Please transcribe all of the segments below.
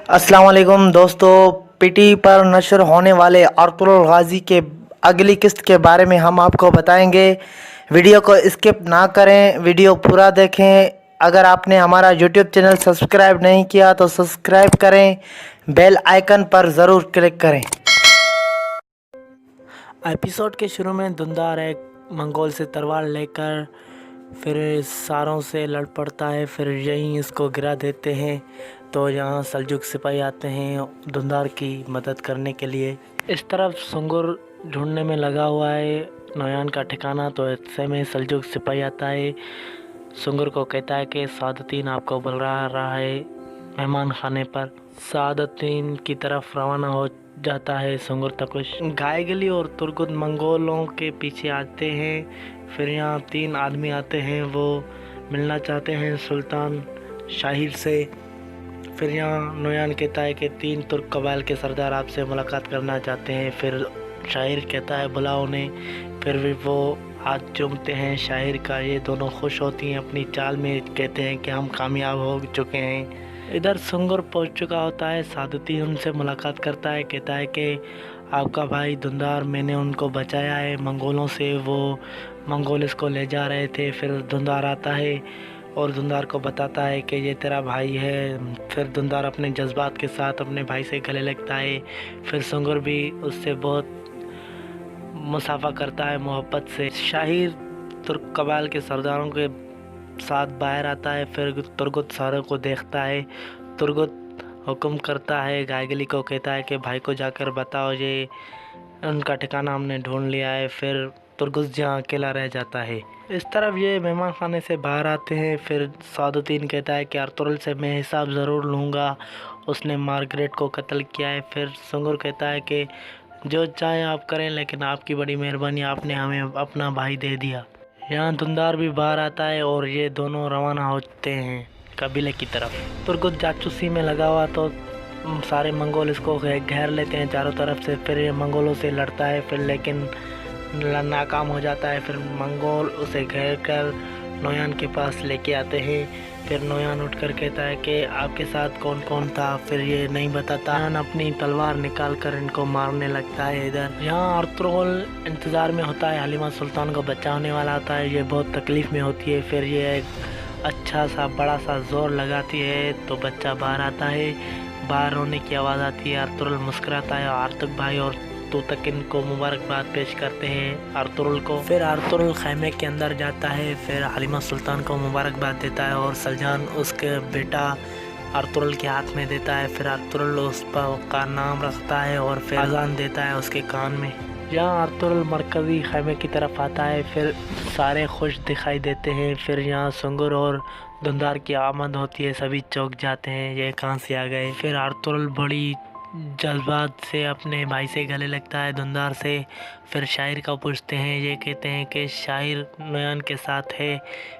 अस्सलाम वालेकुम दोस्तों। पीटी पर नशर होने वाले अर्तुगरुल गाजी के अगली किस्त के बारे में हम आपको बताएंगे। वीडियो को स्किप ना करें, वीडियो पूरा देखें। अगर आपने हमारा यूट्यूब चैनल सब्सक्राइब नहीं किया तो सब्सक्राइब करें, बेल आइकन पर ज़रूर क्लिक करें। एपिसोड के शुरू में धुंधार एक मंगोल से तलवार लेकर फिर सारों से लड़ पड़ता है। फिर यहीं इसको गिरा देते हैं। तो यहाँ सल्जुक सिपाही आते हैं धुंधार की मदद करने के लिए। इस तरफ सुंगुर ढूंढने में लगा हुआ है नोयान का ठिकाना। तो ऐसे में सल्जुक सिपाही आता है, सुंगुर को कहता है कि सादतीन आपको बुला रहा है मेहमान खाने पर। सादतीन की तरफ रवाना हो जाता है सुंगुर तकुश। गायगली और तुर्गुत मंगोलों के पीछे आते हैं। फिर यहाँ 3 आदमी आते हैं, वो मिलना चाहते हैं सुल्तान शाहिर से। फिर यहाँ नोयान कहता है कि 3 तुर्क कबाइल के सरदार आपसे मुलाकात करना चाहते हैं। फिर शाहिर कहता है बुलाओ उन्हें। फिर भी वो हाथ चूमते हैं शाहिर का। ये दोनों खुश होती हैं अपनी चाल में, कहते हैं कि हम कामयाब हो चुके हैं। इधर सुंगुर पहुंच चुका होता है। सादती उनसे मुलाकात करता है, कहता है कि आपका भाई धुंधार, मैंने उनको बचाया है मंगोलों से। वो मंगोल इसको ले जा रहे थे। फिर धुंधार आता है और धुंधार को बताता है कि ये तेरा भाई है। फिर धुंधार अपने जज्बात के साथ अपने भाई से गले लगता है। फिर सुंगुर भी उससे बहुत मुसाफा करता है मोहब्बत से। शाहिर तुर्क कबाइल के सरदारों के साथ बाहर आता है। फिर तुर्गुत सारों को देखता है। तुर्गुत हुक्म करता है गायगली को, कहता है कि भाई को जाकर बताओ ये उनका ठिकाना हमने ढूंढ लिया है। फिर तुर्गुत जहाँ अकेला रह जाता है। इस तरफ ये मेहमान खाने से बाहर आते हैं। फिर सादुद्दीन कहता है कि अर्तुगरुल से मैं हिसाब ज़रूर लूँगा, उसने मार्गरेट को कत्ल किया है। फिर सुंगुर कहता है कि जो चाहे आप करें, लेकिन आपकी बड़ी मेहरबानी, आपने हमें अपना भाई दे दिया। यहाँ धुंधार भी बाहर आता है और ये दोनों रवाना होते हैं कबीले की तरफ। तुर्गुत जासूसी में लगा हुआ तो सारे मंगोल इसको घेर लेते हैं चारों तरफ से। फिर ये मंगोलों से लड़ता है, फिर लेकिन नाकाम हो जाता है। फिर मंगोल उसे घेर कर नोयान के पास लेके आते हैं। फिर नोयान उठकर कहता है कि आपके साथ कौन कौन था। फिर ये नहीं बताता। नोयान अपनी तलवार निकाल कर इनको मारने लगता है। इधर यहाँ अर्तुगरुल इंतज़ार में होता है, हलीमा सुल्तान को बच्चा होने वाला होता है। ये बहुत तकलीफ़ में होती है। फिर ये एक अच्छा सा बड़ा सा जोर लगाती है तो बच्चा बाहर आता है। बाहर रोने की आवाज़ आती है। अर्तुगरुल मुस्कुराता है। आर्तुक भाई और तूतकिन को मुबारकबाद पेश करते हैं अर्तुगरुल को। फिर अर्तुगरुल खैमे के अंदर जाता है। फिर हलीमा सुल्तान को मुबारकबाद देता है और सलजान उसके बेटा अर्तुगरुल के हाथ में देता है। फिर अर्तुगरुल उस पर का नाम रखता है और फिर अजान देता है उसके कान में। यहाँ अर्तुगरुल मरकज़ी खैमे की तरफ आता है। फिर सारे खुश दिखाई देते हैं। फिर यहाँ सुंगुर और धुंधार की आमद होती है। सभी चौंक जाते हैं, ये कहाँ से आ गए। फिर अर्तुगरुल बड़ी जज्बात से अपने भाई से गले लगता है धुंधार से। फिर शाहिर का पूछते हैं। ये कहते हैं कि शाहिर नोयान के साथ है।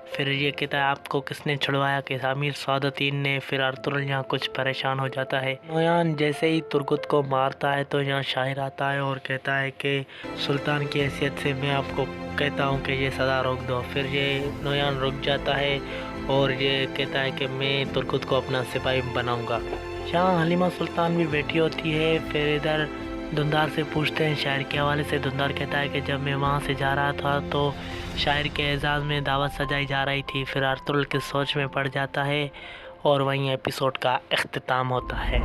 फिर ये कहता है आपको किसने छुड़वाया, कि अमीर सादतीन ने। फिर अर्तुगरुल यहाँ कुछ परेशान हो जाता है। नोयान जैसे ही तुर्गुत को मारता है तो यहाँ शाहिर आता है और कहता है कि सुल्तान की हैसियत से मैं आपको कहता हूँ कि ये सदा रोक दो। फिर ये नोयान रुक जाता है और ये कहता है कि मैं तुर्गुत को अपना सिपाही बनाऊँगा। यहाँ हलीमा सुल्तान भी बैठी होती है। फिर इधर धुंधार से पूछते हैं शायर के हवाले से। धुंधार कहता है कि जब मैं वहाँ से जा रहा था तो शायर के एजाज़ में दावत सजाई जा रही थी। फिर अर्तुगरुल की सोच में पड़ जाता है और वहीं एपिसोड का इख्तिताम होता है।